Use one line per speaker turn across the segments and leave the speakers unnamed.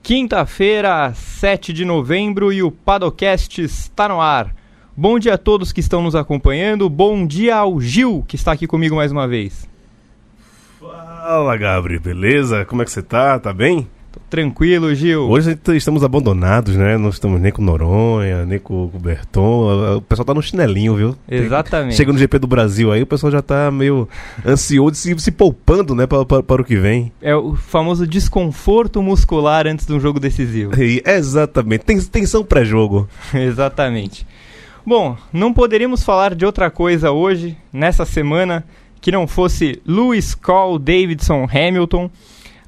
Quinta-feira, 7 de novembro e o Padocast está no ar. Bom dia a todos que estão nos acompanhando, bom dia ao Gil, que está aqui comigo mais uma vez.
Fala, Gabri, beleza? Como é que você tá? Tá bem?
Tô tranquilo, Gil.
Hoje estamos abandonados, né? Não estamos nem com Noronha, nem com o Berton. O pessoal tá no chinelinho, viu?
Exatamente.
Chega no GP do Brasil aí, o pessoal já tá meio ansioso, se poupando, né, para o que vem.
É o famoso desconforto muscular antes de um jogo decisivo.
Exatamente. Tensão pré-jogo.
Exatamente. Bom, não poderíamos falar de outra coisa hoje, nessa semana, que não fosse Lewis Carroll Davidson Hamilton.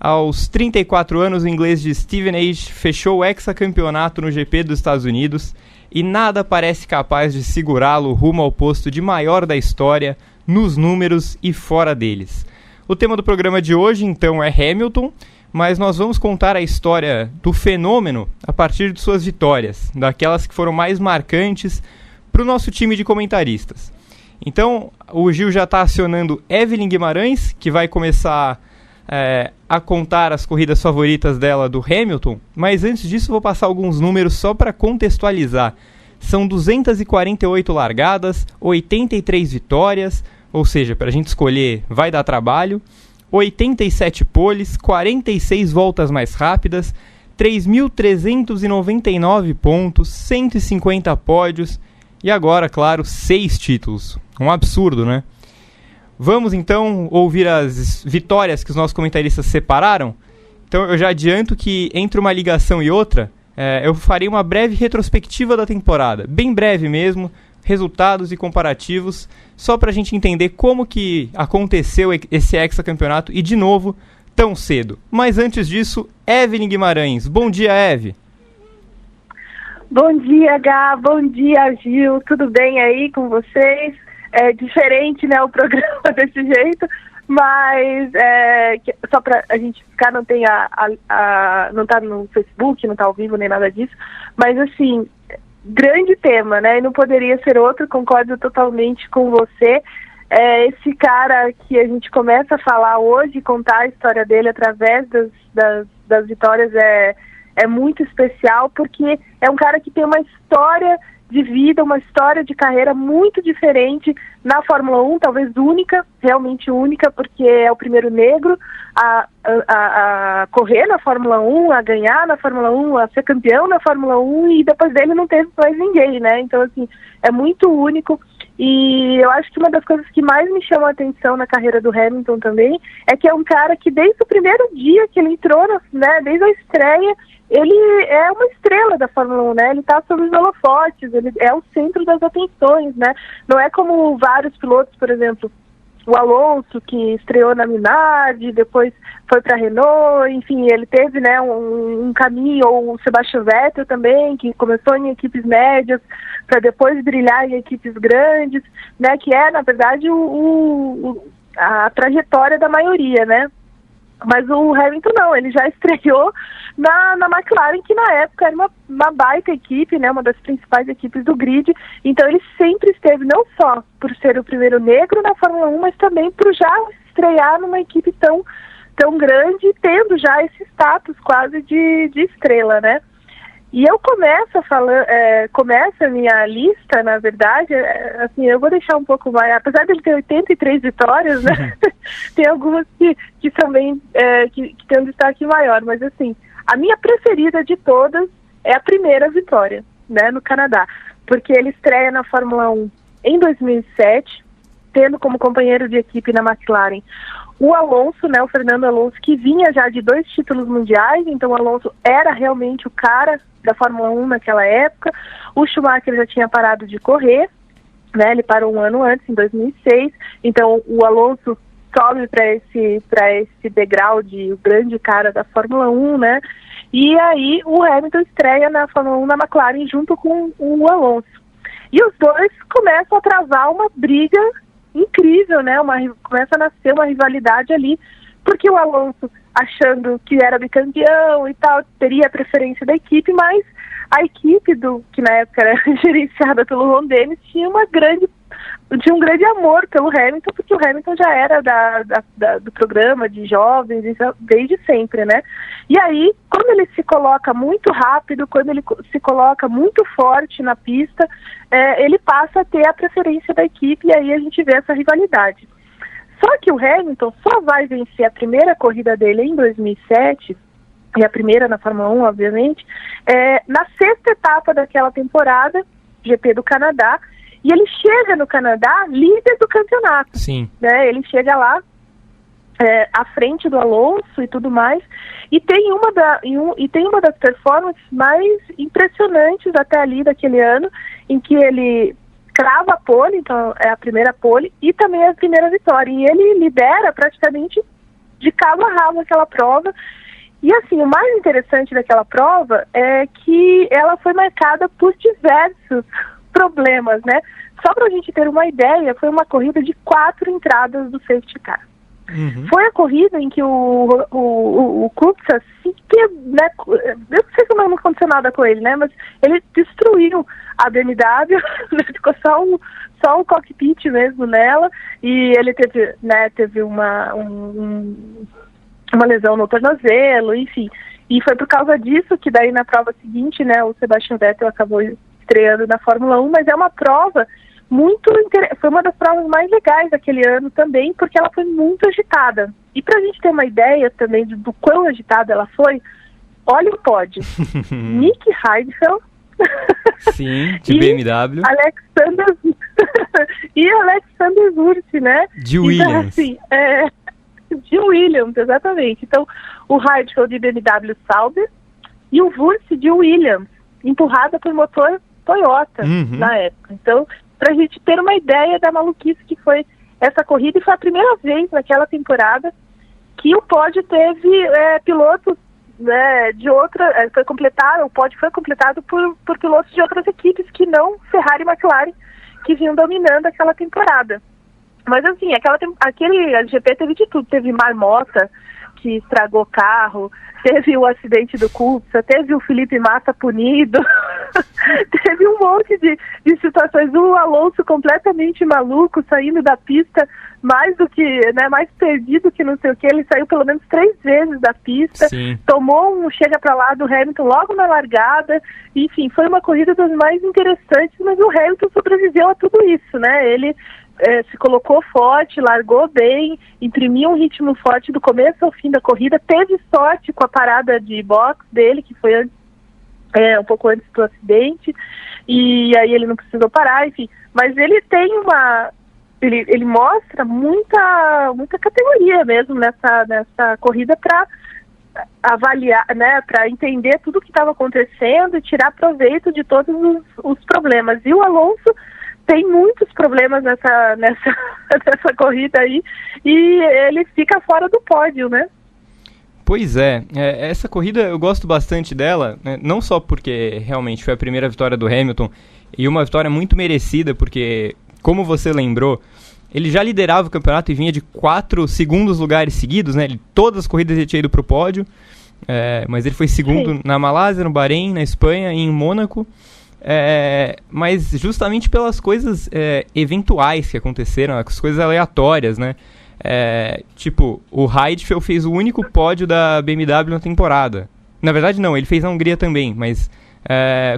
Aos 34 anos, o inglês de Steven Age fechou o hexacampeonato no GP dos Estados Unidos e nada parece capaz de segurá-lo rumo ao posto de maior da história, nos números e fora deles. O tema do programa de hoje, então, é Hamilton, mas nós vamos contar a história do fenômeno a partir de suas vitórias, daquelas que foram mais marcantes para o nosso time de comentaristas. Então, o Gil já está acionando Evelyn Guimarães, que vai começar a contar as corridas favoritas dela do Hamilton, mas antes disso vou passar alguns números só para contextualizar. São 248 largadas, 83 vitórias, ou seja, para a gente escolher vai dar trabalho, 87 poles, 46 voltas mais rápidas, 3.399 pontos, 150 pódios e agora, claro, 6 títulos. Um absurdo, né? Vamos então ouvir as vitórias que os nossos comentaristas separaram. Então eu já adianto que entre uma ligação e outra, eu farei uma breve retrospectiva da temporada, bem breve mesmo, resultados e comparativos, só para a gente entender como que aconteceu esse hexacampeonato e, de novo, tão cedo. Mas antes disso, Evelyn Guimarães. Bom dia, Eve.
Bom dia, Gá. Bom dia, Gil. Tudo bem aí com vocês? É diferente, né, o programa desse jeito, mas só pra a gente ficar, não tem não tá no Facebook, não tá ao vivo nem nada disso, mas assim, grande tema, né, e não poderia ser outro, concordo totalmente com você. Esse cara que a gente começa a falar hoje, contar a história dele através das vitórias é muito especial, porque é um cara que tem uma história de vida, uma história de carreira muito diferente na Fórmula 1, talvez única, realmente única, porque é o primeiro negro a correr na Fórmula 1, a ganhar na Fórmula 1, a ser campeão na Fórmula 1, e depois dele não teve mais ninguém, né? Então, assim, é muito único, e eu acho que uma das coisas que mais me chama a atenção na carreira do Hamilton também é que é um cara que desde o primeiro dia que ele entrou, né, desde a estreia, ele é uma estrela da Fórmula 1, né? Ele está sobre os holofotes, ele é o centro das atenções, né? Não é como vários pilotos, por exemplo, o Alonso, que estreou na Minardi, depois foi para a Renault, enfim, ele teve, né, um caminho, ou o Sebastian Vettel também, que começou em equipes médias, para depois brilhar em equipes grandes, né? Que é, na verdade, a trajetória da maioria, né? Mas o Hamilton não, ele já estreou na McLaren, que na época era uma baita equipe, né, uma das principais equipes do grid. Então ele sempre esteve, não só por ser o primeiro negro na Fórmula 1, mas também por já estrear numa equipe tão grande, tendo já esse status quase de estrela, né? E eu começo a minha lista, na verdade, assim, eu vou deixar um pouco mais, apesar de ele ter 83 vitórias, né, tem algumas que também que tem um destaque maior, mas assim, a minha preferida de todas é a primeira vitória, né, no Canadá, porque ele estreia na Fórmula 1 em 2007, tendo como companheiro de equipe na McLaren o Alonso, né, o Fernando Alonso, que vinha já de 2 títulos mundiais, então o Alonso era realmente o cara da Fórmula 1 naquela época. O Schumacher já tinha parado de correr, né, ele parou um ano antes, em 2006, então o Alonso sobe para esse degrau de o grande cara da Fórmula 1, né, e aí o Hamilton estreia na Fórmula 1 na McLaren junto com o Alonso. E os dois começam a travar uma briga incrível, né? Começa a nascer uma rivalidade ali, porque o Alonso, achando que era bicampeão e tal, teria a preferência da equipe, mas a equipe que na época era gerenciada pelo Ron Dennis tinha uma grande de um grande amor pelo Hamilton, porque o Hamilton já era do programa de jovens desde sempre, né? E aí, quando ele se coloca muito rápido, quando ele se coloca muito forte na pista, ele passa a ter a preferência da equipe, e aí a gente vê essa rivalidade. Só que o Hamilton só vai vencer a primeira corrida dele em 2007, e a primeira na Fórmula 1, obviamente, na sexta etapa daquela temporada, GP do Canadá, e ele chega no Canadá líder do campeonato.
Sim.
Né? Ele chega lá à frente do Alonso e tudo mais, e tem uma das performances mais impressionantes até ali daquele ano, em que ele crava a pole, então é a primeira pole, e também a primeira vitória, e ele lidera praticamente de cabo a rabo aquela prova. E assim, o mais interessante daquela prova é que ela foi marcada por diversos problemas, né? Só para a gente ter uma ideia, foi uma corrida de 4 entradas do safety car.
Uhum.
Foi a corrida em que o Kubica, né, eu não sei como não aconteceu nada com ele, né? Mas ele destruiu a BMW, ficou só o cockpit mesmo nela, e ele teve uma lesão no tornozelo, enfim. E foi por causa disso que daí na prova seguinte, né, o Sebastian Vettel acabou estreando na Fórmula 1, mas é uma prova foi uma das provas mais legais daquele ano também, porque ela foi muito agitada. E pra gente ter uma ideia também do quão agitada ela foi, olha o pódio. Nick Heidfeld.
Sim, de BMW.
E Alexander Wurz, né?
De Williams.
Então, assim, de Williams, exatamente. Então, o Heidfeld de BMW Sauber e o Wurz de Williams, empurrada por motor Toyota na época. Então, pra gente ter uma ideia da maluquice que foi essa corrida, e foi a primeira vez naquela temporada que o pódio teve pilotos de outra, o pódio foi completado por pilotos de outras equipes que não Ferrari e McLaren, que vinham dominando aquela temporada. Mas assim, aquele GP teve de tudo, teve marmota que estragou o carro, teve o acidente do Kubica, teve o Felipe Massa punido, teve um monte de situações, o Alonso completamente maluco, saindo da pista mais perdido que não sei o que, ele saiu pelo menos 3 vezes da pista. Sim. Tomou um chega pra lá do Hamilton logo na largada, enfim, foi uma corrida das mais interessantes, mas o Hamilton sobreviveu a tudo isso, né? Ele se colocou forte, largou bem, imprimiu um ritmo forte do começo ao fim da corrida, teve sorte com a parada de box dele, que foi um pouco antes do acidente, e aí ele não precisou parar, enfim. Mas ele tem ele mostra muita categoria mesmo nessa corrida para avaliar, né, para entender tudo o que estava acontecendo e tirar proveito de todos os problemas. E o Alonso tem muitos problemas nessa corrida aí, e ele fica fora do pódio, né?
Pois essa corrida eu gosto bastante dela, né, não só porque realmente foi a primeira vitória do Hamilton, e uma vitória muito merecida, porque, como você lembrou, ele já liderava o campeonato e vinha de 4 segundos lugares seguidos, né? Todas as corridas ele tinha ido pro pódio, mas ele foi segundo na Malásia, no Bahrein, na Espanha e em Mônaco. Mas justamente pelas coisas eventuais que aconteceram, as coisas aleatórias, né? Tipo, o Heidfeld fez o único pódio da BMW na temporada. Na verdade não, ele fez na Hungria também, mas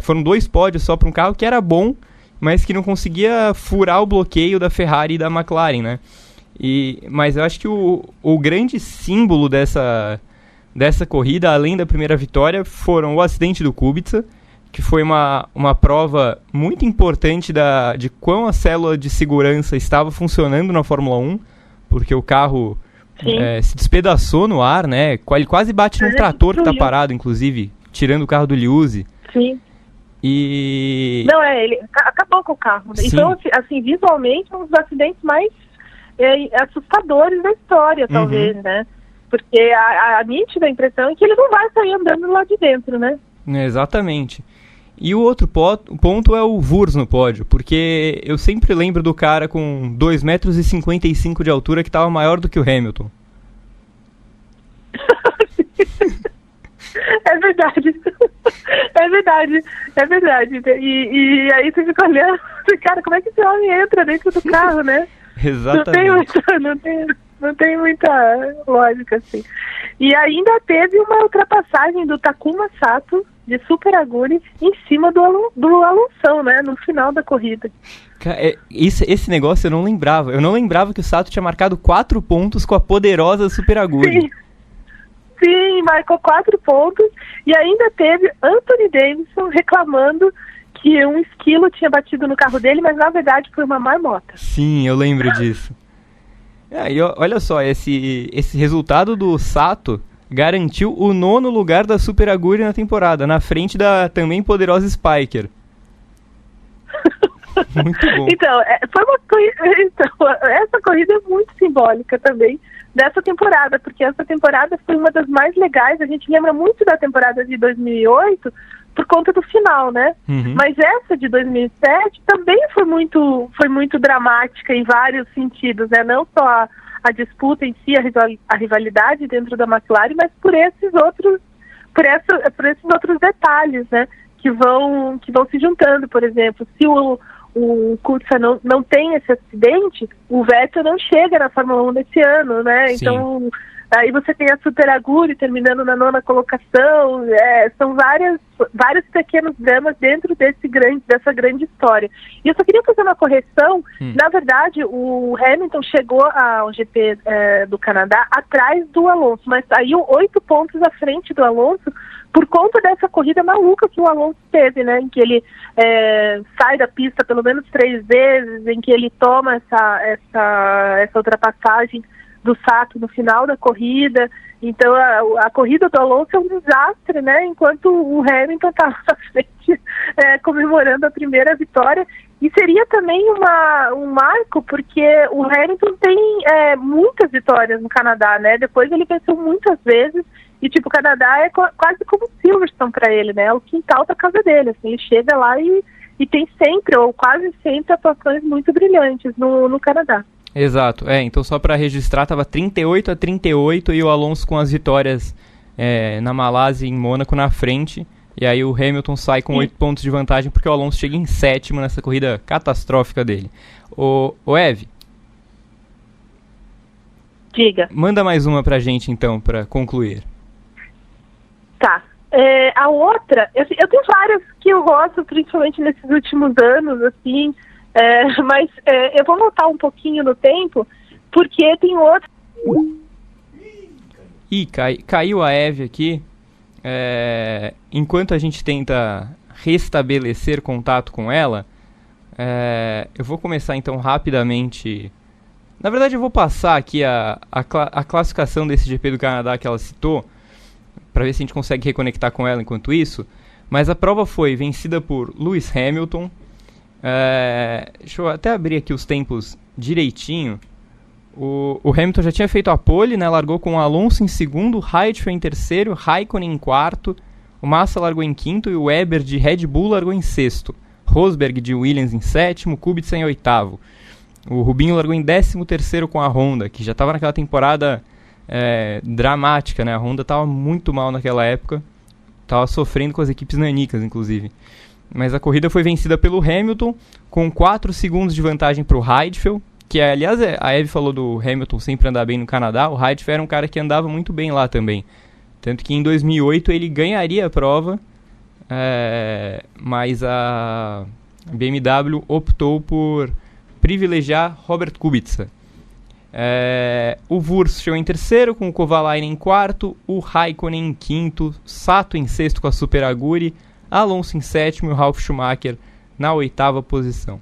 foram 2 pódios só para um carro que era bom, mas que não conseguia furar o bloqueio da Ferrari e da McLaren, né? Mas eu acho que o grande símbolo dessa corrida, além da primeira vitória, foram o acidente do Kubica, que foi uma prova muito importante de quão a célula de segurança estava funcionando na Fórmula 1, porque o carro se despedaçou no ar, né? Ele quase bate num trator que está parado, inclusive, tirando o carro do Liuzzi.
Sim.
Não,
ele acabou com o carro. Sim. Então, assim, visualmente, um dos acidentes mais assustadores da história, talvez, né? Porque a nítida impressão é que ele não vai sair andando lá de dentro, né?
Exatamente. E o outro ponto é o Wurz no pódio, porque eu sempre lembro do cara com 2,55 m de altura que estava maior do que o Hamilton.
É verdade. É verdade. E aí você fica olhando Cara, como é que esse homem entra dentro do carro, né?
Exatamente.
Não tem muita lógica, assim. E ainda teve uma ultrapassagem do Takuma Sato de Super Aguri em cima do Alonso, né? No final da corrida.
Esse negócio eu não lembrava. Eu não lembrava que o Sato tinha marcado 4 pontos com a poderosa Super Aguri.
Sim, marcou 4 pontos. E ainda teve Anthony Davidson reclamando que um esquilo tinha batido no carro dele, mas na verdade foi uma marmota.
Sim, eu lembro disso. E olha só, esse resultado do Sato garantiu o 9º lugar da Super Aguri na temporada, na frente da também poderosa Spiker. Muito bom.
Então, foi uma essa corrida é muito simbólica também dessa temporada, porque essa temporada foi uma das mais legais. A gente lembra muito da temporada de 2008 por conta do final, né?
Uhum.
Mas essa de 2007 também foi muito dramática em vários sentidos, né? Não só a disputa em si, a rivalidade dentro da McLaren, mas por esses outros detalhes, né? Que vão se juntando. Por exemplo, se o Kubica não tem esse acidente, o Vettel não chega na Fórmula 1 desse ano, né?
Sim.
Então, aí você tem a Super Aguri terminando na 9ª colocação. São vários pequenos dramas dentro dessa grande história. E eu só queria fazer uma correção. Na verdade, o Hamilton chegou ao GP do Canadá atrás do Alonso, mas saiu 8 pontos à frente do Alonso por conta dessa corrida maluca que o Alonso teve, né? Em que ele sai da pista pelo menos 3 vezes, em que ele toma essa ultrapassagem do Sato no final da corrida. Então a corrida do Alonso é um desastre, né? Enquanto o Hamilton está na frente comemorando a primeira vitória. E seria também um marco, porque o Hamilton tem muitas vitórias no Canadá, né? Depois ele venceu muitas vezes. E, o Canadá é quase como Silverstone para ele, né? É o quintal da casa dele, assim. Ele chega lá e tem sempre, ou quase sempre, atuações muito brilhantes no Canadá.
Exato. Então só para registrar, tava 38-38 e o Alonso com as vitórias na Malásia e em Mônaco na frente. E aí o Hamilton sai com 8 pontos de vantagem porque o Alonso chega em 7º nessa corrida catastrófica dele. O Eve.
Diga.
Manda mais uma pra gente então, para concluir.
Tá. A outra, eu tenho várias que eu gosto, principalmente nesses últimos anos, assim, mas eu vou voltar um pouquinho no tempo, porque tem outra.
Ih, caiu a Eve aqui. Enquanto a gente tenta restabelecer contato com ela, eu vou começar então rapidamente. Na verdade, eu vou passar aqui a classificação desse GP do Canadá que ela citou, para ver se a gente consegue reconectar com ela enquanto isso. Mas a prova foi vencida por Lewis Hamilton. Deixa eu até abrir aqui os tempos direitinho. O Hamilton já tinha feito a pole, né? Largou com o Alonso em segundo, Heidfeld em terceiro, Raikkonen em quarto, o Massa largou em quinto e o Weber de Red Bull largou em sexto, Rosberg de Williams em sétimo, Kubica em oitavo. O Rubinho largou em 13º com a Honda, que já estava naquela temporada dramática, né? A Honda estava muito mal naquela época, estava sofrendo com as equipes nanicas, inclusive. Mas a corrida foi vencida pelo Hamilton, com 4 segundos de vantagem para o Heidfeld, que aliás a Eve falou do Hamilton sempre andar bem no Canadá. O Heidfeld era um cara que andava muito bem lá também. Tanto que em 2008 ele ganharia a prova, mas a BMW optou por privilegiar Robert Kubica. O Wurz chegou em terceiro, com o Kovalainen em quarto, o Raikkonen em quinto, Sato em sexto com a Super Aguri, Alonso em sétimo e o Ralf Schumacher na oitava posição.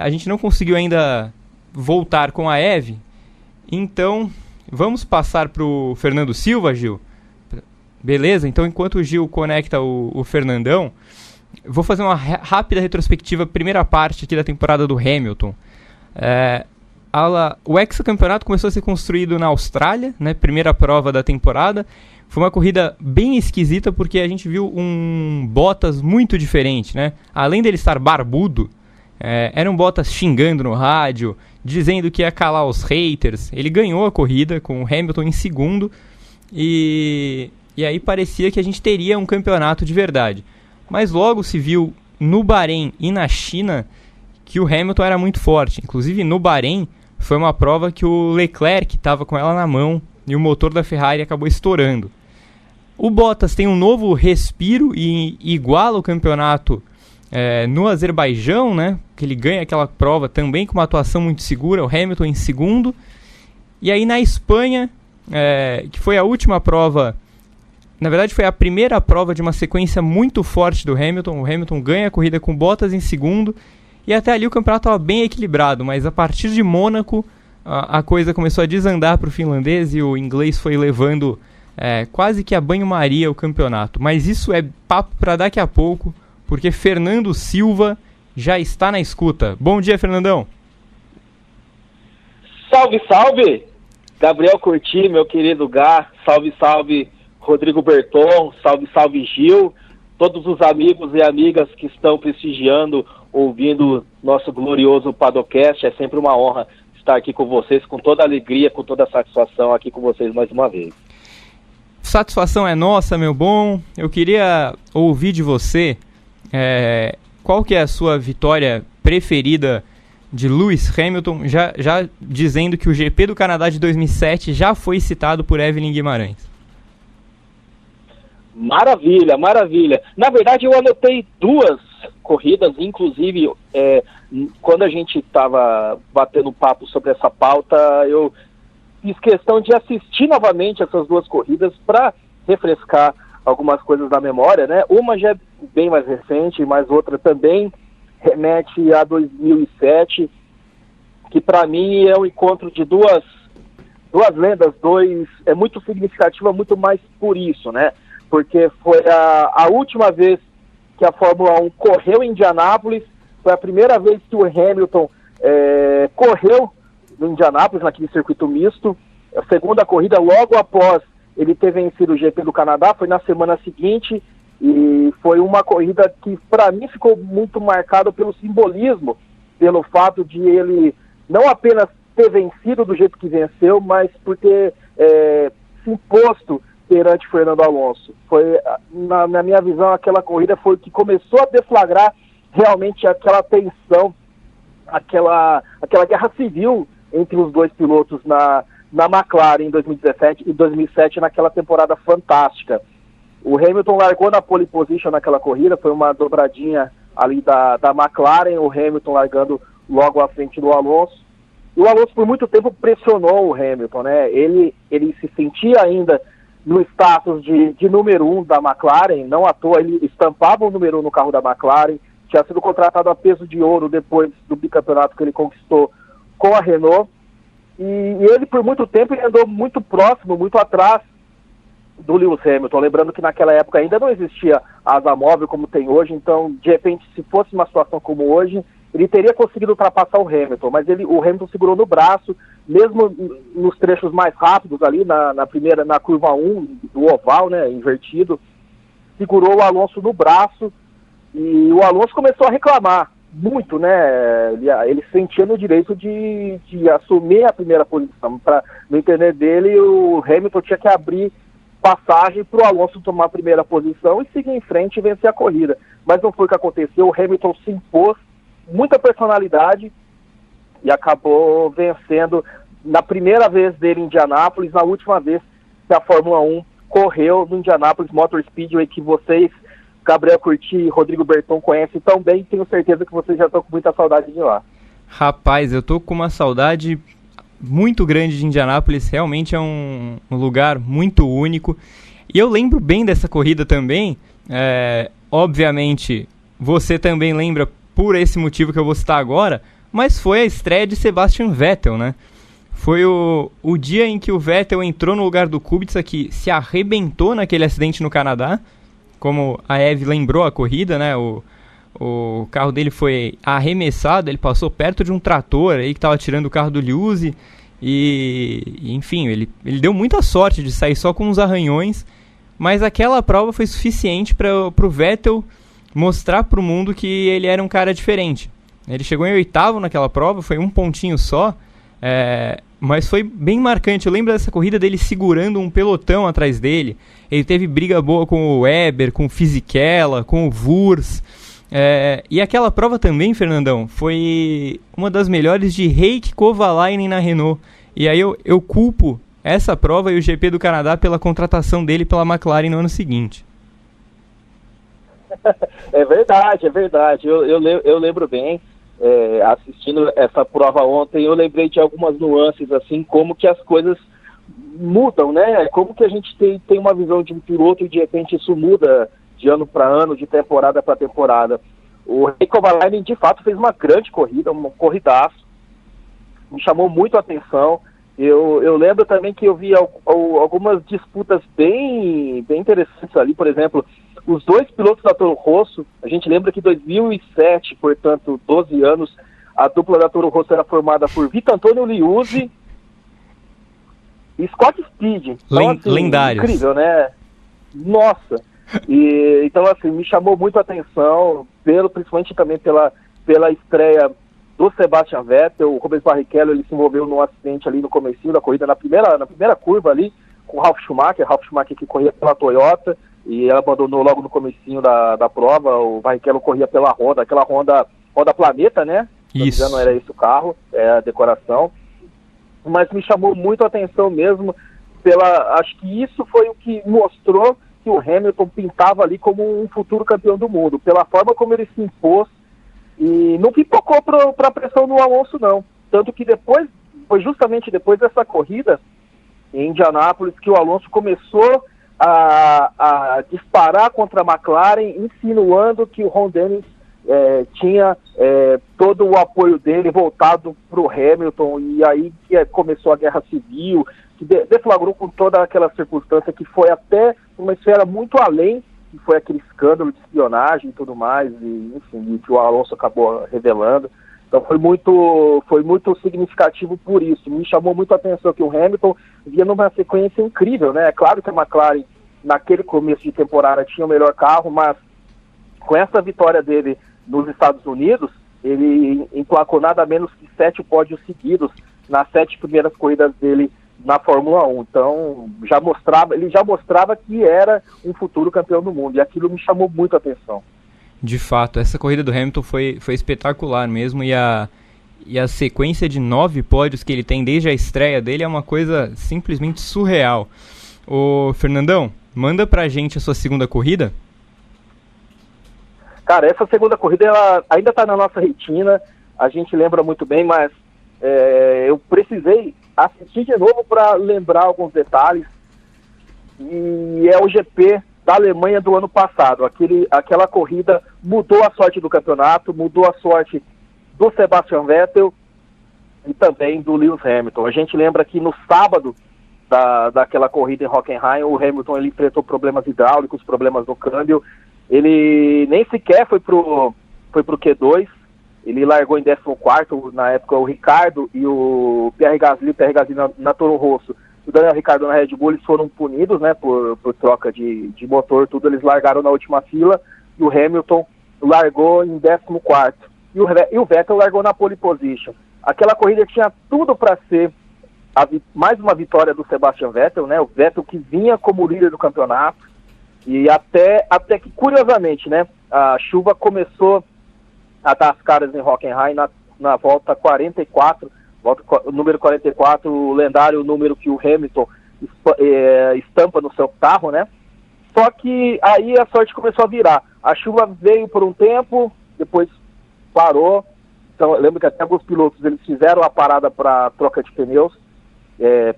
A gente não conseguiu ainda voltar com a Eve, então vamos passar para o Fernando Silva, Gil. Beleza? Então enquanto o Gil conecta o Fernandão, vou fazer uma rápida retrospectiva, primeira parte aqui da temporada do Hamilton. O hexacampeonato começou a ser construído na Austrália, né, primeira prova da temporada. Foi uma corrida bem esquisita porque a gente viu um Bottas muito diferente, né? Além dele estar barbudo, era um Bottas xingando no rádio, dizendo que ia calar os haters. Ele ganhou a corrida com o Hamilton em segundo e aí parecia que a gente teria um campeonato de verdade. Mas logo se viu no Bahrein e na China que o Hamilton era muito forte. Inclusive no Bahrein foi uma prova que o Leclerc estava com ela na mão e o motor da Ferrari acabou estourando. O Bottas tem um novo respiro e iguala o campeonato no Azerbaijão, né? Que ele ganha aquela prova também com uma atuação muito segura, o Hamilton em segundo. E aí na Espanha, que foi a última prova, na verdade foi a primeira prova de uma sequência muito forte do Hamilton. O Hamilton ganha a corrida com Bottas em segundo. E até ali o campeonato estava bem equilibrado, mas a partir de Mônaco a coisa começou a desandar para o finlandês e o inglês foi levando quase que a banho-maria o campeonato. Mas isso é papo para daqui a pouco, porque Fernando Silva já está na escuta. Bom dia, Fernandão.
Salve, salve! Gabriel Curti, meu querido Gá, salve, salve Rodrigo Berton, salve, salve Gil, todos os amigos e amigas que estão prestigiando, ouvindo nosso glorioso Paddockcast. É sempre uma honra estar aqui com vocês, com toda alegria, com toda satisfação aqui com vocês mais uma vez.
Satisfação é nossa, meu bom. Eu queria ouvir de você qual que é a sua vitória preferida de Lewis Hamilton, já dizendo que o GP do Canadá de 2007 já foi citado por Evelyn Guimarães.
Maravilha, maravilha. Na verdade, eu anotei duas corridas, inclusive, quando a gente estava batendo papo sobre essa pauta, eu fiz questão de assistir novamente essas duas corridas para refrescar algumas coisas da memória, né? Uma já é bem mais recente, mas outra também remete a 2007, que para mim é um encontro de duas lendas, é muito significativa, muito mais por isso, né? Porque foi a última vez que a Fórmula 1 correu em Indianápolis, foi a primeira vez que o Hamilton correu no Indianápolis, naquele circuito misto. A segunda corrida, logo após ele ter vencido o GP do Canadá, foi na semana seguinte, e foi uma corrida que para mim ficou muito marcada pelo simbolismo, pelo fato de ele não apenas ter vencido do jeito que venceu, mas por ter se imposto perante Fernando Alonso. Foi, na minha visão, aquela corrida foi o que começou a deflagrar realmente aquela tensão, aquela guerra civil entre os dois pilotos na McLaren em 2017 e 2007, naquela temporada fantástica. O Hamilton largou na pole position naquela corrida, foi uma dobradinha ali da McLaren, o Hamilton largando logo à frente do Alonso. E o Alonso por muito tempo pressionou o Hamilton, né? Ele se sentia ainda no status de número 1 da McLaren, não à toa ele estampava o número 1 no carro da McLaren, tinha sido contratado a peso de ouro depois do bicampeonato que ele conquistou com a Renault, e ele por muito tempo ele andou muito próximo, muito atrás do Lewis Hamilton, lembrando que naquela época ainda não existia asa móvel como tem hoje, então de repente se fosse uma situação como hoje, ele teria conseguido ultrapassar o Hamilton, mas o Hamilton segurou no braço, mesmo nos trechos mais rápidos ali, na curva 1 do oval, né, invertido, segurou o Alonso no braço, e o Alonso começou a reclamar muito, né, ele sentia no direito de assumir a primeira posição. No entender dele, o Hamilton tinha que abrir passagem para o Alonso tomar a primeira posição e seguir em frente e vencer a corrida, mas não foi o que aconteceu. O Hamilton se impôs, muita personalidade, e acabou vencendo na primeira vez dele em Indianápolis, na última vez que a Fórmula 1 correu no Indianápolis Motor Speedway, que vocês, Gabriel Curti e Rodrigo Berton, conhecem tão bem, tenho certeza que vocês já estão com muita saudade de lá.
Rapaz, eu tô com uma saudade muito grande de Indianápolis, realmente é um lugar muito único, e eu lembro bem dessa corrida também, obviamente você também lembra por esse motivo que eu vou citar agora, mas foi a estreia de Sebastian Vettel, né? Foi o dia em que o Vettel entrou no lugar do Kubica, que se arrebentou naquele acidente no Canadá, como a Eve lembrou a corrida, né? O carro dele foi arremessado, ele passou perto de um trator aí que estava tirando o carro do Liuzzi, e enfim, ele deu muita sorte de sair só com uns arranhões, mas aquela prova foi suficiente para o Vettel mostrar para o mundo que ele era um cara diferente. Ele chegou em 8º naquela prova, foi um pontinho só, mas foi bem marcante. Eu lembro dessa corrida dele segurando um pelotão atrás dele. Ele teve briga boa com o Weber, com o Fisichella, com o Wurz. E aquela prova também, Fernandão, foi uma das melhores de Heikki Kovalainen na Renault. E aí eu culpo essa prova e o GP do Canadá pela contratação dele pela McLaren no ano seguinte.
É verdade. Eu lembro bem, assistindo essa prova ontem, eu lembrei de algumas nuances, assim, como que as coisas mudam, né? Como que a gente tem uma visão de um piloto e de repente isso muda de ano para ano, de temporada para temporada. O Heikki Kovalainen, de fato, fez uma grande corrida, um corridaço, me chamou muito a atenção. Eu lembro também que eu vi algumas disputas bem interessantes ali, por exemplo, os dois pilotos da Toro Rosso. A gente lembra que em 2007, portanto, 12 anos, a dupla da Toro Rosso era formada por Vitor-Antônio Liuzzi e Scott Speed. Então, assim,
lendários.
Incrível, né? Nossa! Então, assim, me chamou muito a atenção, principalmente também pela estreia do Sebastian Vettel. O Rubens Barrichello, ele se envolveu num acidente ali no comecinho da corrida, na primeira curva ali, com o Ralf Schumacher que corria pela Toyota, e ela abandonou logo no comecinho da prova. O Barrichello corria pela Honda, aquela Honda Planeta, né?
Isso.
Não era esse o carro, é a decoração. Mas me chamou muito a atenção mesmo, acho que isso foi o que mostrou que o Hamilton pintava ali como um futuro campeão do mundo, pela forma como ele se impôs, e não pipocou para a pressão do Alonso, não. Tanto que foi justamente depois dessa corrida em Indianápolis que o Alonso começou a disparar contra a McLaren, insinuando que o Ron Dennis tinha todo o apoio dele voltado para o Hamilton, e aí que começou a guerra civil, que deflagrou com toda aquela circunstância que foi até uma esfera muito além, que foi aquele escândalo de espionagem e tudo mais, e enfim, que o Alonso acabou revelando. Então foi muito significativo por isso. Me chamou muito a atenção que o Hamilton vinha numa sequência incrível, né? É claro que a McLaren, naquele começo de temporada, tinha o melhor carro, mas com essa vitória dele nos Estados Unidos, ele emplacou nada menos que 7 pódios seguidos nas 7 primeiras corridas dele na Fórmula 1. Então, ele já mostrava que era um futuro campeão do mundo, e aquilo me chamou muito a atenção.
De fato, essa corrida do Hamilton foi espetacular mesmo, e a sequência de 9 pódios que ele tem desde a estreia dele é uma coisa simplesmente surreal. Ô, Fernandão, manda pra gente a sua segunda corrida.
Cara, essa segunda corrida ela ainda está na nossa retina, a gente lembra muito bem, mas eu precisei assistir de novo para lembrar alguns detalhes, e é o GP da Alemanha do ano passado. Aquela corrida mudou a sorte do campeonato, mudou a sorte do Sebastian Vettel e também do Lewis Hamilton. A gente lembra que no sábado daquela corrida em Hockenheim, o Hamilton ele enfrentou problemas hidráulicos, problemas no câmbio. Ele nem sequer foi pro Q2, ele largou em 14º, na época o Ricardo e o Pierre Gasly na Toro Rosso, o Daniel Ricciardo na Red Bull, eles foram punidos, né, por troca de motor, tudo, eles largaram na última fila, e o Hamilton largou em 14º, e o Vettel largou na pole position. Aquela corrida tinha tudo para ser mais uma vitória do Sebastian Vettel, né, o Vettel que vinha como líder do campeonato, e até que, curiosamente, né, a chuva começou a dar as caras em Hockenheim na volta 44, número 44, o lendário número que o Hamilton estampa no seu carro, né? Só que aí a sorte começou a virar. A chuva veio por um tempo, depois parou. Então, eu lembro que até alguns pilotos eles fizeram a parada para troca de pneus,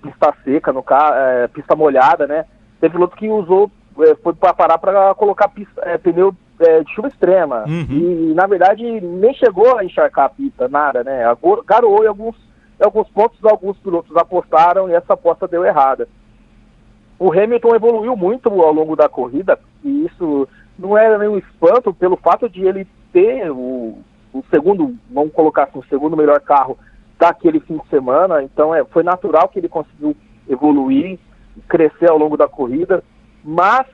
pista seca, no carro, pista molhada, né? Tem piloto que foi para parar para colocar pneu de chuva extrema. Uhum. E, na verdade, nem chegou a encharcar a pista, nada, né? Garoou em alguns pontos, alguns pilotos apostaram e essa aposta deu errada. O Hamilton evoluiu muito ao longo da corrida, e isso não era nenhum espanto pelo fato de ele ter o segundo, vamos colocar assim, o segundo melhor carro daquele fim de semana. Então foi natural que ele conseguiu evoluir, crescer ao longo da corrida, mas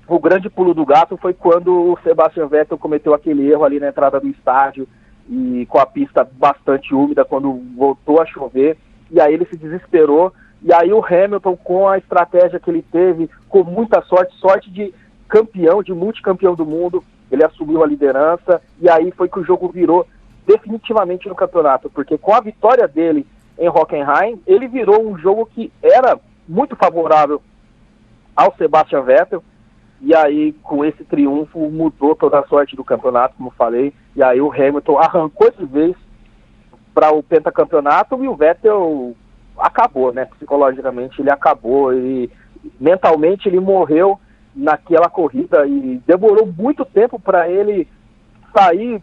o grande pulo do gato foi quando o Sebastian Vettel cometeu aquele erro ali na entrada do estádio, e com a pista bastante úmida, quando voltou a chover, e aí ele se desesperou, e aí o Hamilton, com a estratégia que ele teve, com muita sorte de campeão, de multicampeão do mundo, ele assumiu a liderança, e aí foi que o jogo virou definitivamente no campeonato, porque com a vitória dele em Hockenheim, ele virou um jogo que era muito favorável ao Sebastian Vettel, e aí com esse triunfo mudou toda a sorte do campeonato, como falei, e aí o Hamilton arrancou de vez para o pentacampeonato, e o Vettel acabou, né? Psicologicamente ele acabou, e mentalmente ele morreu naquela corrida, e demorou muito tempo para ele sair,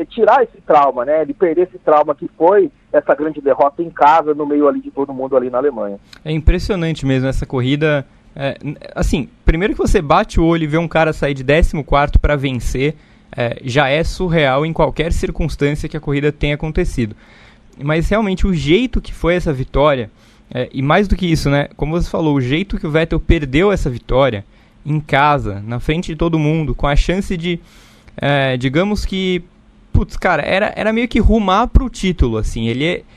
tirar esse trauma, né? Ele perder esse trauma que foi essa grande derrota em casa, no meio ali de todo mundo ali na Alemanha.
É impressionante mesmo essa corrida. Assim, primeiro que você bate o olho e vê um cara sair de 14º para vencer, já é surreal em qualquer circunstância que a corrida tenha acontecido. Mas realmente o jeito que foi essa vitória, e mais do que isso, né? Como você falou, o jeito que o Vettel perdeu essa vitória em casa, na frente de todo mundo, com a chance de, digamos que, putz, cara, era meio que rumar pro título, assim.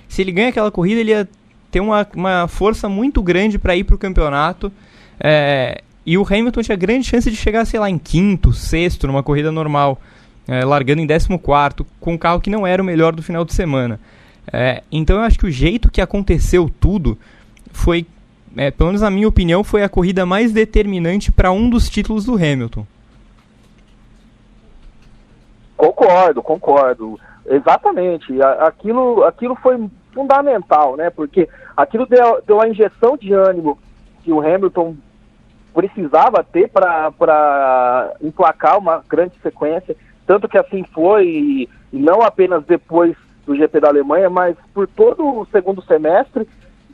Se ele ganha aquela corrida, ele ia ter uma força muito grande para ir pro campeonato, e o Hamilton tinha grande chance de chegar, sei lá, em 5º, 6º, numa corrida normal, largando em 14º, com um carro que não era o melhor do final de semana. Então eu acho que o jeito que aconteceu tudo foi, pelo menos na minha opinião, foi a corrida mais determinante para um dos títulos do Hamilton.
Concordo. Exatamente. Aquilo foi fundamental, né? Porque aquilo deu a injeção de ânimo que o Hamilton precisava ter para emplacar uma grande sequência. Tanto que assim foi, e não apenas depois do GP da Alemanha, mas por todo o segundo semestre.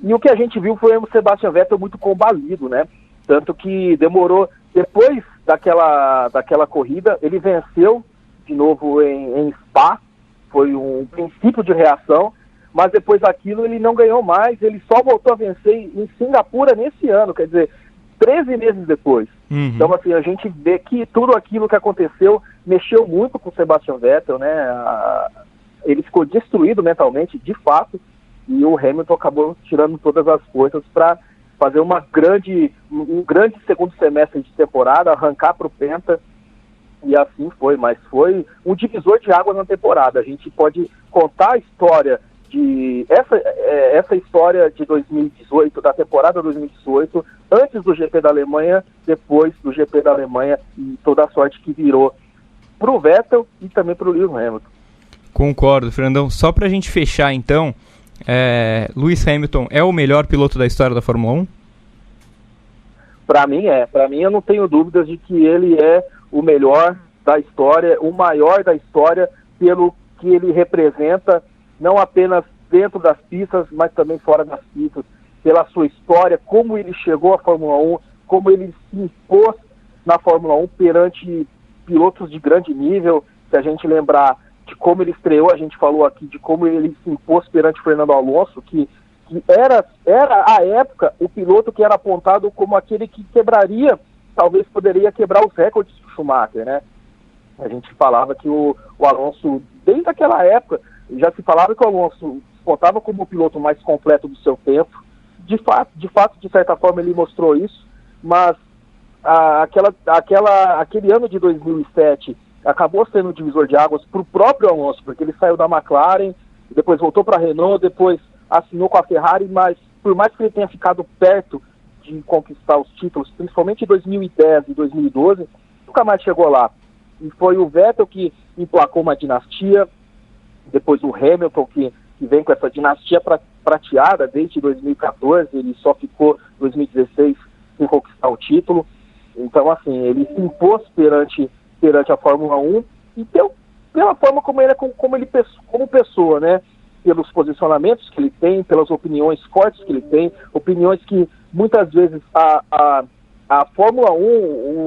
E o que a gente viu foi o Sebastian Vettel muito combalido, né? Tanto que demorou, depois daquela corrida, ele venceu de novo em Spa, foi um princípio de reação, mas depois daquilo ele não ganhou mais, ele só voltou a vencer em Singapura nesse ano, quer dizer, 13 meses depois. Uhum. Então, assim, a gente vê que tudo aquilo que aconteceu mexeu muito com o Sebastian Vettel, né? Ele ficou destruído mentalmente, de fato, e o Hamilton acabou tirando todas as forças para fazer um grande segundo semestre de temporada, arrancar para o Penta, e assim foi, mas foi um divisor de águas na temporada. A gente pode contar a história essa história de 2018, da temporada 2018, antes do GP da Alemanha, depois do GP da Alemanha, e toda a sorte que virou para o Vettel e também para o Lewis Hamilton. Concordo,
Fernandão. Só para a gente fechar, então, Lewis Hamilton é o melhor piloto da história da Fórmula 1?
Para mim eu não tenho dúvidas de que ele é o melhor da história, o maior da história, pelo que ele representa, não apenas dentro das pistas, mas também fora das pistas, pela sua história, como ele chegou à Fórmula 1, como ele se impôs na Fórmula 1 perante pilotos de grande nível. Se a gente lembrar de como ele estreou, a gente falou aqui de como ele se impôs perante Fernando Alonso, que era à época o piloto que era apontado como aquele que quebraria, talvez poderia quebrar os recordes do Schumacher, né? A gente falava que o Alonso, desde aquela época, já se falava que o Alonso contava como o piloto mais completo do seu tempo. De fato, de certa forma, ele mostrou isso, mas aquele ano de 2007 acabou sendo um divisor de águas para o próprio Alonso, porque ele saiu da McLaren, depois voltou para a Renault, depois assinou com a Ferrari, mas por mais que ele tenha ficado perto de conquistar os títulos, principalmente em 2010 e 2012, nunca mais chegou lá. E foi o Vettel que emplacou uma dinastia, depois o Hamilton que vem com essa dinastia prateada desde 2014, ele só ficou 2016 sem conquistar o título. Então, assim, ele se impôs perante a Fórmula 1 e pela forma como ele é como pessoa, né? Pelos posicionamentos que ele tem, pelas opiniões fortes que ele tem, opiniões que muitas vezes a Fórmula 1,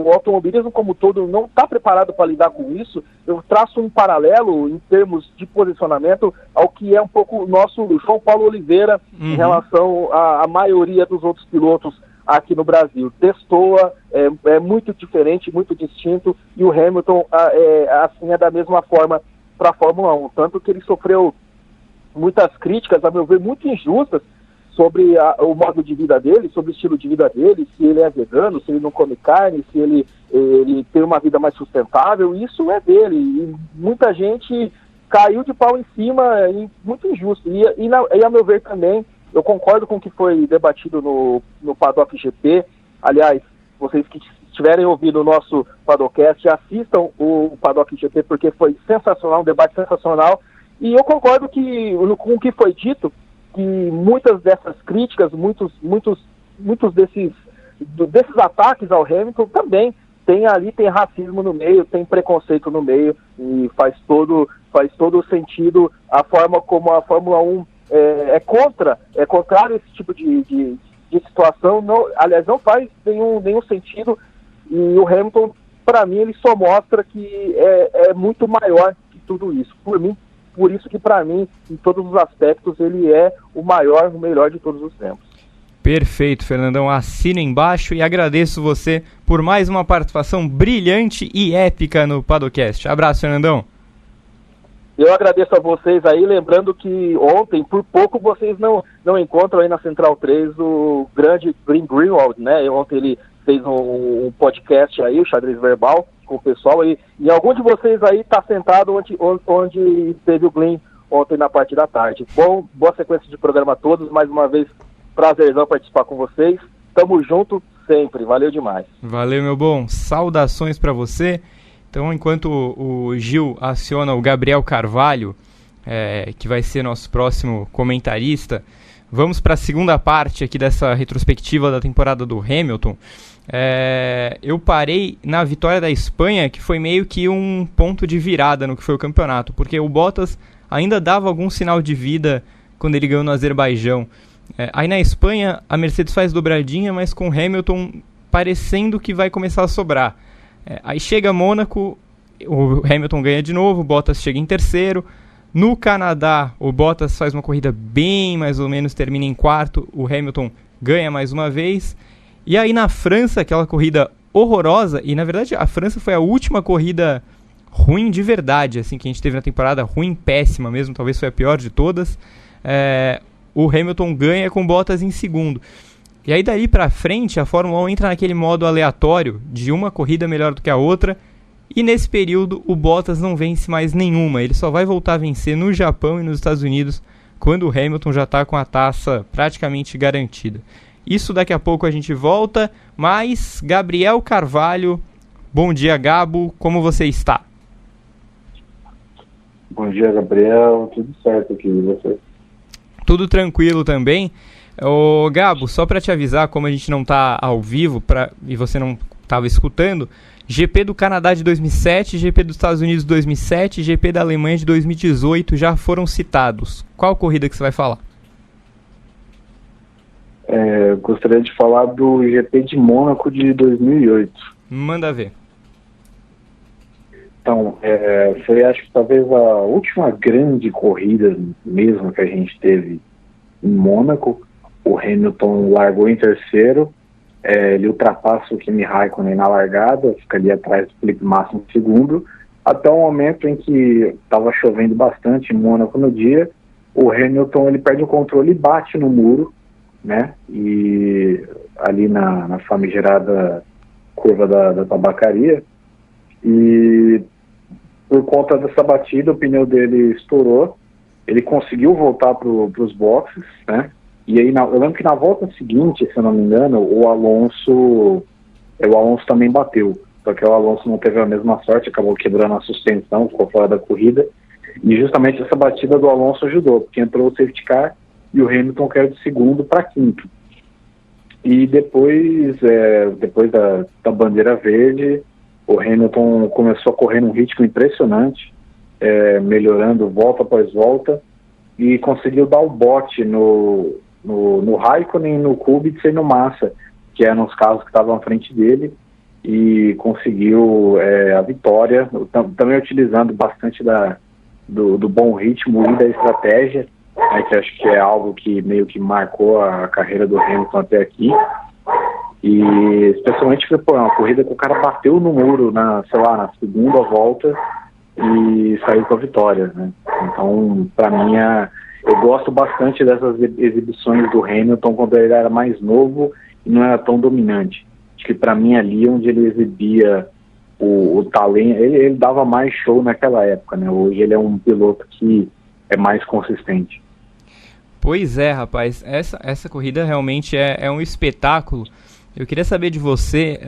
o automobilismo como um todo, não está preparado para lidar com isso. Eu traço um paralelo em termos de posicionamento ao que é um pouco o nosso João Paulo Oliveira em relação à maioria dos outros pilotos aqui no Brasil. Destoa, é muito diferente, muito distinto, e o Hamilton é da mesma forma para a Fórmula 1, tanto que ele sofreu muitas críticas, a meu ver, muito injustas, sobre o modo de vida dele, sobre o estilo de vida dele, se ele é vegano, se ele não come carne, se ele tem uma vida mais sustentável, isso é dele. E muita gente caiu de pau em cima, e muito injusto. E a meu ver também, eu concordo com o que foi debatido no Paddock GP. Aliás, vocês que estiverem ouvindo o nosso Paddockcast, assistam o Paddock GP, porque foi sensacional, um debate sensacional. E eu concordo com o que foi dito, que muitas dessas críticas, muitos desses ataques ao Hamilton também tem racismo no meio, tem preconceito no meio, e faz todo sentido a forma como a Fórmula 1 é contrário a esse tipo de situação. Não, aliás, não faz nenhum sentido, e o Hamilton, para mim, ele só mostra que é muito maior que tudo isso. Por isso que, para mim, em todos os aspectos, ele é o melhor de todos os tempos.
Perfeito, Fernandão. Assino embaixo e agradeço você por mais uma participação brilhante e épica no Paddockcast. Abraço, Fernandão.
Eu agradeço a vocês aí, lembrando que ontem, por pouco, vocês não encontram aí na Central 3 o grande Glenn Greenwald, né? Ontem ele fez um podcast aí, o Xadrez Verbal, com o pessoal aí, e algum de vocês aí está sentado onde teve o Glenn ontem na parte da tarde. Boa sequência de programa a todos, mais uma vez, prazerzão participar com vocês, tamo junto sempre, valeu demais.
Valeu, meu bom, saudações para você. Então, enquanto o Gil aciona o Gabriel Carvalho, que vai ser nosso próximo comentarista, vamos para a segunda parte aqui dessa retrospectiva da temporada do Hamilton. Eu parei na vitória da Espanha, que foi meio que um ponto de virada no que foi o campeonato, porque o Bottas ainda dava algum sinal de vida quando ele ganhou no Azerbaijão. Aí na Espanha a Mercedes faz dobradinha, mas com Hamilton parecendo que vai começar a sobrar. Aí chega Mônaco, o Hamilton ganha de novo, o Bottas chega em terceiro. No Canadá, o Bottas faz uma corrida bem mais ou menos, termina em quarto, o Hamilton ganha mais uma vez. E aí na França, aquela corrida horrorosa, e na verdade a França foi a última corrida ruim de verdade, assim, que a gente teve na temporada, ruim, péssima mesmo, talvez foi a pior de todas. O Hamilton ganha com Bottas em segundo. E aí dali pra frente a Fórmula 1 entra naquele modo aleatório de uma corrida melhor do que a outra, e nesse período o Bottas não vence mais nenhuma, ele só vai voltar a vencer no Japão e nos Estados Unidos quando o Hamilton já está com a taça praticamente garantida. Isso daqui a pouco a gente volta, mas Gabriel Carvalho, bom dia Gabo, como você está?
Bom dia Gabriel, tudo certo aqui, e você?
Tudo tranquilo também. Ô Gabo, só para te avisar, como a gente não está ao vivo e você não estava escutando, GP do Canadá de 2007, GP dos Estados Unidos de 2007 e GP da Alemanha de 2018 já foram citados. Qual corrida que você vai falar?
Gostaria de falar do GP de Mônaco de 2008.
Manda ver.
Então, foi acho que talvez a última grande corrida mesmo que a gente teve em Mônaco. O Hamilton largou em terceiro, ele ultrapassa o Kimi Raikkonen na largada, fica ali atrás do Felipe Massa em segundo, até o momento em que estava chovendo bastante em Mônaco no dia. O Hamilton ele perde o controle e bate no muro, né? E ali na famigerada curva da tabacaria, e por conta dessa batida o pneu dele estourou, ele conseguiu voltar para os boxes, né? E aí eu lembro que na volta seguinte, se eu não me engano, o Alonso também bateu, só que o Alonso não teve a mesma sorte, acabou quebrando a suspensão, ficou fora da corrida, e justamente essa batida do Alonso ajudou, porque entrou o safety car e o Hamilton caiu de segundo para quinto. E depois da bandeira verde, o Hamilton começou a correr num ritmo impressionante, melhorando volta após volta, e conseguiu dar o bote no Raikkonen, no Kubica e no Massa, que eram os carros que estavam à frente dele, e conseguiu a vitória, também utilizando bastante do bom ritmo e da estratégia, que acho que é algo que meio que marcou a carreira do Hamilton até aqui. E especialmente foi uma corrida que o cara bateu no muro na segunda volta e saiu com a vitória, né? Então, para mim, eu gosto bastante dessas exibições do Hamilton quando ele era mais novo e não era tão dominante. Acho que para mim ali onde ele exibia o talento, ele dava mais show naquela época, né? Hoje ele é um piloto que é mais consistente.
Pois é, rapaz, essa corrida realmente é um espetáculo. Eu queria saber de você,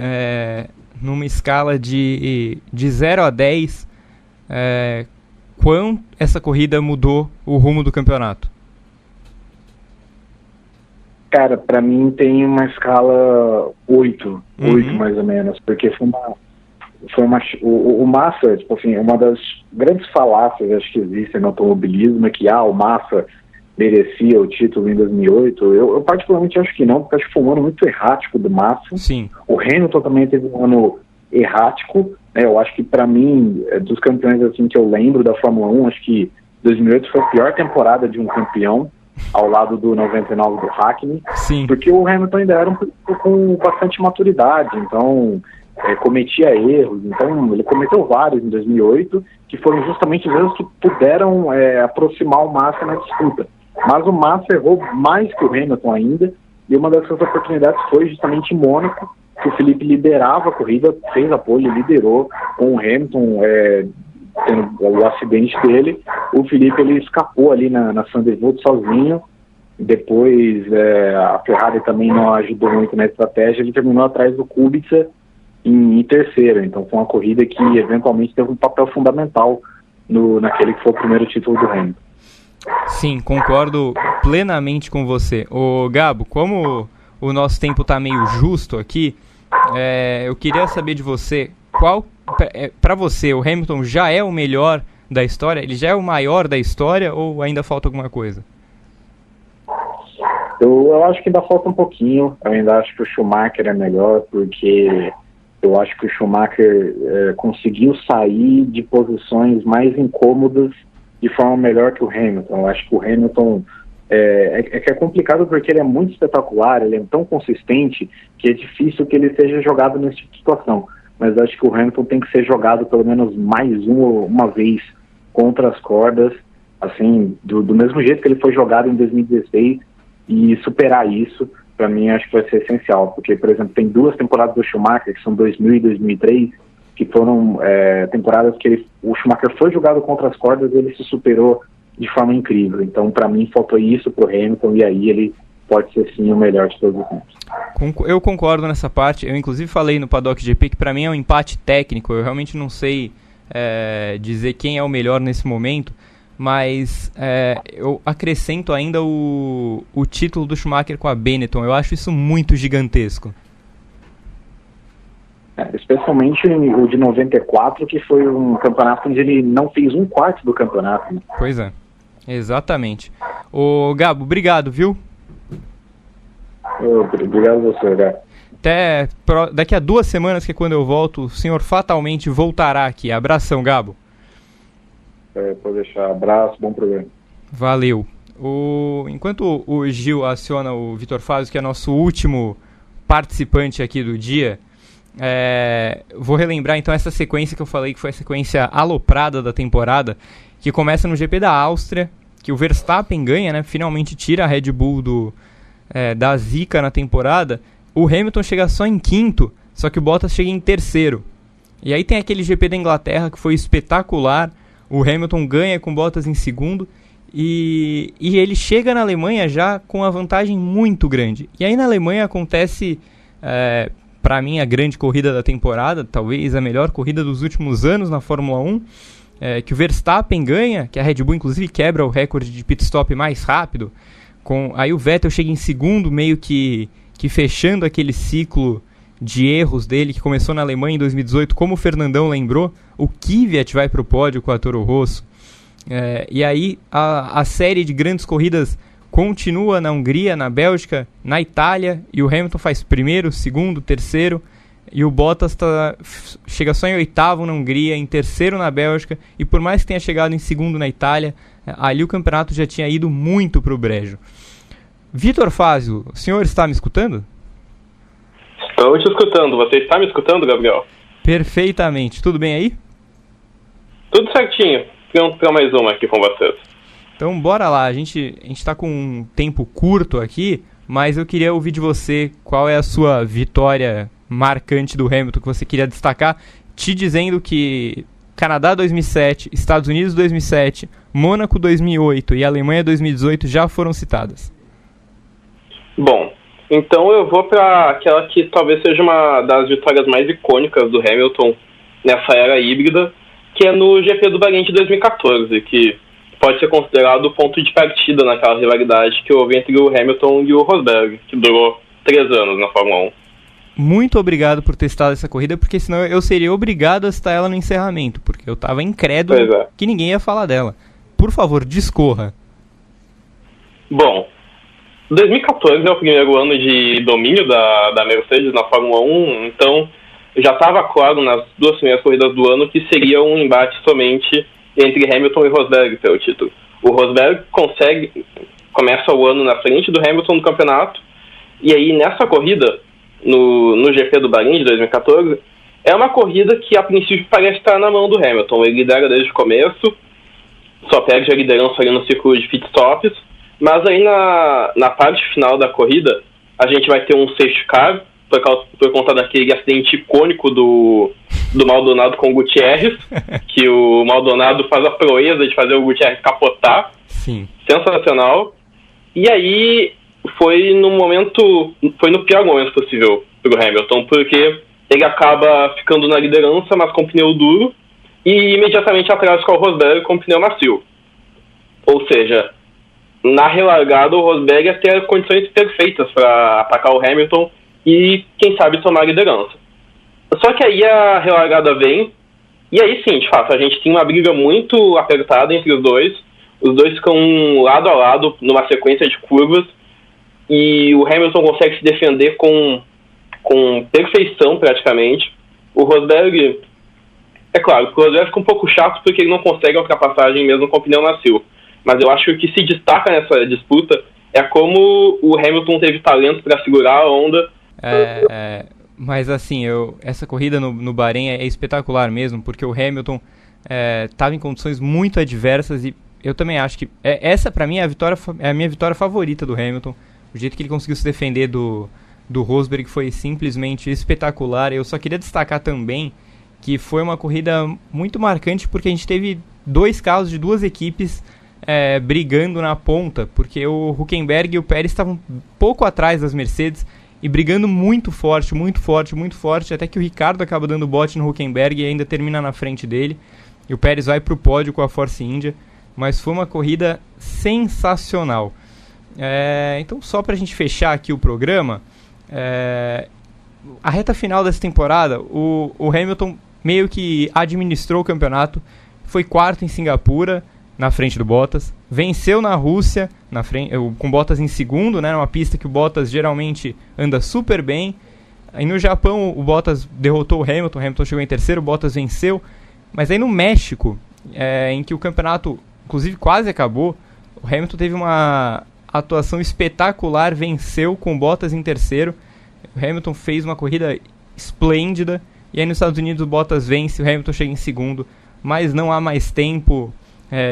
numa escala de 0 a 10, quão essa corrida mudou o rumo do campeonato?
Cara, pra mim tem uma escala 8 mais ou menos, porque o Massa, tipo assim, uma das grandes falácias acho que existem no automobilismo é que o Massa merecia o título em 2008. Eu particularmente acho que não, porque acho que foi um ano muito errático do Massa.
Sim.
O Hamilton também teve um ano errático, né? Eu acho que para mim, dos campeões assim que eu lembro da Fórmula 1, acho que 2008 foi a pior temporada de um campeão, ao lado do 99 do Hackney.
Sim. Porque
o Hamilton ainda era um piloto com bastante maturidade, então cometia erros. Então ele cometeu vários em 2008, que foram justamente os erros que puderam aproximar o Massa na disputa. Mas o Massa errou mais que o Hamilton ainda, e uma dessas oportunidades foi justamente em Mônaco, que o Felipe liderava a corrida, fez a pole, liderou com o Hamilton tendo o acidente dele. O Felipe ele escapou ali na Sandevaux sozinho, depois a Ferrari também não ajudou muito na estratégia, ele terminou atrás do Kubica em terceiro. Então foi uma corrida que eventualmente teve um papel fundamental naquele que foi o primeiro título do Hamilton.
Sim, concordo plenamente com você. Ô Gabo, como o nosso tempo está meio justo aqui, eu queria saber de você, para você, o Hamilton já é o melhor da história? Ele já é o maior da história ou ainda falta alguma coisa?
Eu acho que ainda falta um pouquinho. Eu ainda acho que o Schumacher é melhor, porque eu acho que o Schumacher conseguiu sair de posições mais incômodas de forma melhor que o Hamilton. Eu acho que o Hamilton é complicado porque ele é muito espetacular, ele é tão consistente que é difícil que ele seja jogado nessa situação. Mas eu acho que o Hamilton tem que ser jogado pelo menos mais uma vez contra as cordas, assim, do mesmo jeito que ele foi jogado em 2016, e superar isso, para mim, acho que vai ser essencial. Porque, por exemplo, tem 2 temporadas do Schumacher, que são 2000 e 2003, que foram temporadas que o Schumacher foi jogado contra as cordas e ele se superou de forma incrível. Então, para mim, faltou isso pro Hamilton, e aí ele pode ser, sim, o melhor de todos os tempos.
Eu concordo nessa parte. Eu, inclusive, falei no Paddock GP que para mim é um empate técnico. Eu realmente não sei dizer quem é o melhor nesse momento, mas eu acrescento ainda o título do Schumacher com a Benetton. Eu acho isso muito gigantesco.
Especialmente o de 94, que foi um campeonato onde ele não fez um quarto do campeonato. Né?
Pois é, exatamente. Ô Gabo, obrigado, viu?
Obrigado a você, Gabo.
Até daqui a 2 semanas, que é quando eu volto, o senhor fatalmente voltará aqui. Abração, Gabo.
Pode deixar. Abraço, bom programa.
Valeu. Enquanto o Gil aciona o Vitor Fazio, que é nosso último participante aqui do dia, vou relembrar então essa sequência que eu falei, que foi a sequência aloprada da temporada, que começa no GP da Áustria, que o Verstappen ganha, né? Finalmente tira a Red Bull da zica na temporada. O Hamilton chega só em 5º, só que o Bottas chega em 3º. E aí tem aquele GP da Inglaterra que foi espetacular. O Hamilton ganha com Bottas em 2º e ele chega na Alemanha já com uma vantagem muito grande. E aí na Alemanha acontece, para mim, a grande corrida da temporada, talvez a melhor corrida dos últimos anos na Fórmula 1, que o Verstappen ganha, que a Red Bull inclusive quebra o recorde de pit stop mais rápido. Aí o Vettel chega em 2º, meio que fechando aquele ciclo de erros dele, que começou na Alemanha em 2018, como o Fernandão lembrou. O Kvyat vai para o pódio com a Toro Rosso. E aí a série de grandes corridas continua na Hungria, na Bélgica, na Itália, e o Hamilton faz 1º, 2º, 3º, e o Bottas chega só em 8º na Hungria, em 3º na Bélgica, e por mais que tenha chegado em 2º na Itália, ali o campeonato já tinha ido muito para o brejo. Vitor Fazio, o senhor está me escutando?
Estou te escutando. Você está me escutando, Gabriel?
Perfeitamente. Tudo bem aí?
Tudo certinho. Vamos pegar mais uma aqui com vocês.
Então bora lá, a gente tá com um tempo curto aqui, mas eu queria ouvir de você qual é a sua vitória marcante do Hamilton que você queria destacar, te dizendo que Canadá 2007, Estados Unidos 2007, Mônaco 2008 e Alemanha 2018 já foram citadas.
Bom, então eu vou para aquela que talvez seja uma das vitórias mais icônicas do Hamilton nessa era híbrida, que é no GP do Bahrein de 2014, que pode ser considerado o ponto de partida naquela rivalidade que houve entre o Hamilton e o Rosberg, que durou 3 anos na Fórmula 1.
Muito obrigado por ter citado essa corrida, porque senão eu seria obrigado a citar ela no encerramento, porque eu estava incrédulo que ninguém ia falar dela. Por favor, discorra.
Bom, 2014 é o primeiro ano de domínio da Mercedes na Fórmula 1, então já estava claro nas 2 primeiras corridas do ano que seria um embate somente entre Hamilton e Rosberg pelo título. O Rosberg começa o ano na frente do Hamilton no campeonato, e aí nessa corrida, no GP do Bahrein de 2014, é uma corrida que a princípio parece estar na mão do Hamilton. Ele lidera desde o começo, só perde a liderança ali no círculo de pitstops, mas aí na parte final da corrida a gente vai ter um safety car por conta daquele acidente icônico do Maldonado com o Gutierrez, que o Maldonado faz a proeza de fazer o Gutierrez capotar.
Sim.
Sensacional. E aí foi no pior momento possível para o Hamilton, porque ele acaba ficando na liderança, mas com pneu duro, e imediatamente atrás com o Rosberg com pneu macio. Ou seja, na relargada o Rosberg ia ter condições perfeitas para atacar o Hamilton e, quem sabe, tomar a liderança. Só que aí a relargada vem, e aí sim, de fato, a gente tem uma briga muito apertada entre os dois ficam lado a lado numa sequência de curvas, e o Hamilton consegue se defender com perfeição praticamente. O Rosberg, é claro, o Rosberg fica um pouco chato porque ele não consegue a ultrapassagem mesmo com o pneu macio, mas eu acho que o que se destaca nessa disputa é como o Hamilton teve talento para segurar a onda.
Mas assim, essa corrida no Bahrein é espetacular mesmo, porque o Hamilton estava em condições muito adversas, e eu também acho que essa pra mim é a minha vitória favorita do Hamilton. O jeito que ele conseguiu se defender do Rosberg foi simplesmente espetacular. Eu só queria destacar também que foi uma corrida muito marcante, porque a gente teve 2 casos de 2 equipes brigando na ponta, porque o Hülkenberg e o Pérez estavam um pouco atrás das Mercedes e brigando muito forte, até que o Ricciardo acaba dando bote no Hülkenberg e ainda termina na frente dele, e o Pérez vai pro pódio com a Force India. Mas foi uma corrida sensacional. Então, só pra gente fechar aqui o programa, a reta final dessa temporada, o Hamilton meio que administrou o campeonato, foi 4º em Singapura, na frente do Bottas, venceu na Rússia, com Bottas em segundo, né, numa pista que o Bottas geralmente anda super bem. Aí no Japão o Bottas derrotou o Hamilton chegou em terceiro, o Bottas venceu. Mas aí no México, em que o campeonato inclusive quase acabou, o Hamilton teve uma atuação espetacular, venceu com o Bottas em terceiro. O Hamilton fez uma corrida esplêndida, e aí nos Estados Unidos o Bottas vence, o Hamilton chega em segundo, mas não há mais tempo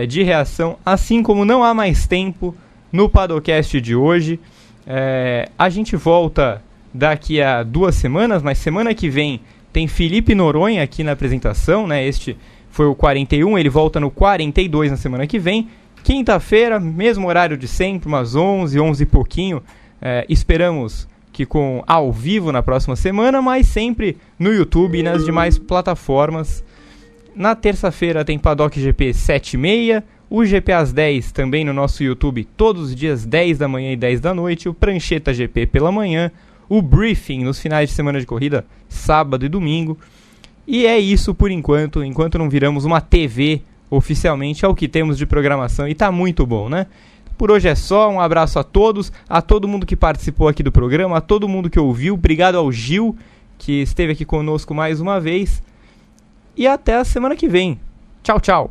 de reação, assim como não há mais tempo no Paddockcast de hoje. A gente volta daqui a 2 semanas, mas semana que vem tem Felipe Noronha aqui na apresentação, né? Este foi o 41, ele volta no 42 na semana que vem. Quinta-feira, mesmo horário de sempre, umas 11 e pouquinho. Esperamos que ao vivo na próxima semana, mas sempre no YouTube e nas demais plataformas. Na terça-feira tem Paddock GP 7h30, o GP às 10 também no nosso YouTube, todos os dias 10 da manhã e 10 da noite, o Prancheta GP pela manhã, o Briefing nos finais de semana de corrida, sábado e domingo. E é isso por enquanto não viramos uma TV oficialmente, é o que temos de programação e tá muito bom, né? Por hoje é só, um abraço a todos, a todo mundo que participou aqui do programa, a todo mundo que ouviu, obrigado ao Gil, que esteve aqui conosco mais uma vez, e até a semana que vem. Tchau, tchau!